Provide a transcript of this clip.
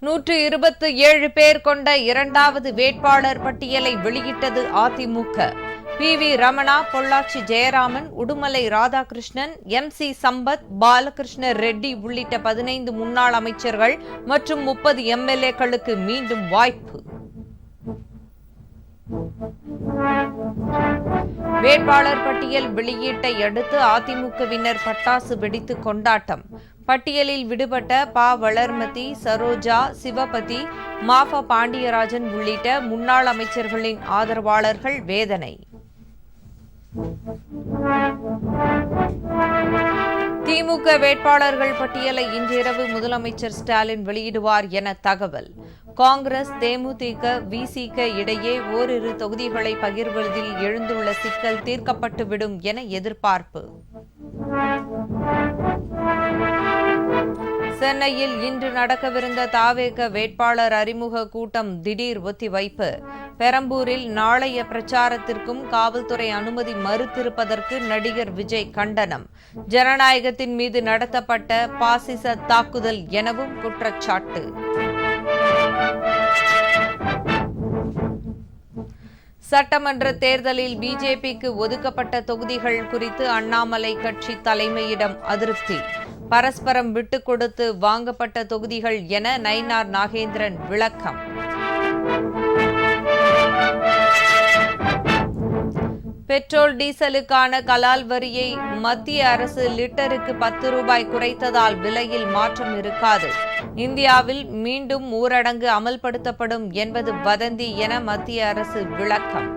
127 பேர் கொண்ட இரண்டாவது வேட்பாளர் பட்டியலை வெளியிட்டது அதிமுக. பி.வி. ரமணா, பொள்ளாச்சி ஜெயராமன், உடுமலை ராதாகிருஷ்ணன், எம்.சி. சம்பத், பாலகிருஷ்ண ரெட்டி உள்ளிட்ட 15 முன்னாள் அமைச்சர்கள் மற்றும் 30 எம்.எல்.ஏக்களுக்கு மீண்டும் வாய்ப்பு. வேட்பாளர் பட்டியல் வெளியீட்டை அடுத்து அதிமுகவினர் பட்டாசு வெடித்து கொண்டாட்டம். பட்டியலில் விடுபட்ட ப. வளர்மதி, சரோஜா, சிவபதி, மாஃபா பாண்டியராஜன் உள்ளிட்ட முன்னாள் அமைச்சர்களின் ஆதரவாளர்கள் வேதனை. திமுக வேட்பாளர்கள் பட்டியலை இன்றிரவு முதலமைச்சர் ஸ்டாலின் வெளியிடுவார் என தகவல். காங்கிரஸ், தேமுதிக, விசிக இடையே ஓரிரு தொகுதிகளை பகிர்வதில் எழுந்துள்ள சிக்கல் தீர்க்கப்பட்டுவிடும் என எதிர்பார்ப்பு. சென்னையில் இன்று நடக்கவிருந்த தாவேக வேட்பாளர் அறிமுக கூட்டம் திடீர் ஒத்திவைப்பு. பெரம்பூரில் நாளைய பிரச்சாரத்திற்கும் காவல்துறை அனுமதி மறுத்திருப்பதற்கு நடிகர் விஜய் கண்டனம். ஜனநாயகத்தின் மீது நடத்தப்பட்ட பாசிச தாக்குதல் எனவும் குற்றச்சாட்டு. சட்டமன்ற தேர்தலில் பிஜேபிக்கு ஒதுக்கப்பட்ட தொகுதிகள் குறித்து அண்ணாமலை கட்சி தலைமையிடம் அதிருப்தி. பரஸ்பரம் விட்டுக் கொடுத்து வாங்கப்பட்ட தொகுதிகள் என நயினார் நாகேந்திரன் விளக்கம். பெட்ரோல், டீசலுக்கான கலால் வரியை மத்திய அரசு லிட்டருக்கு 10 ரூபாய் குறைத்ததால் விலையில் மாற்றம் இருக்காது. இந்தியாவில் மீண்டும் ஊரடங்கு அமல்படுத்தப்படும் என்பது வதந்தி என மத்திய அரசு விளக்கம்.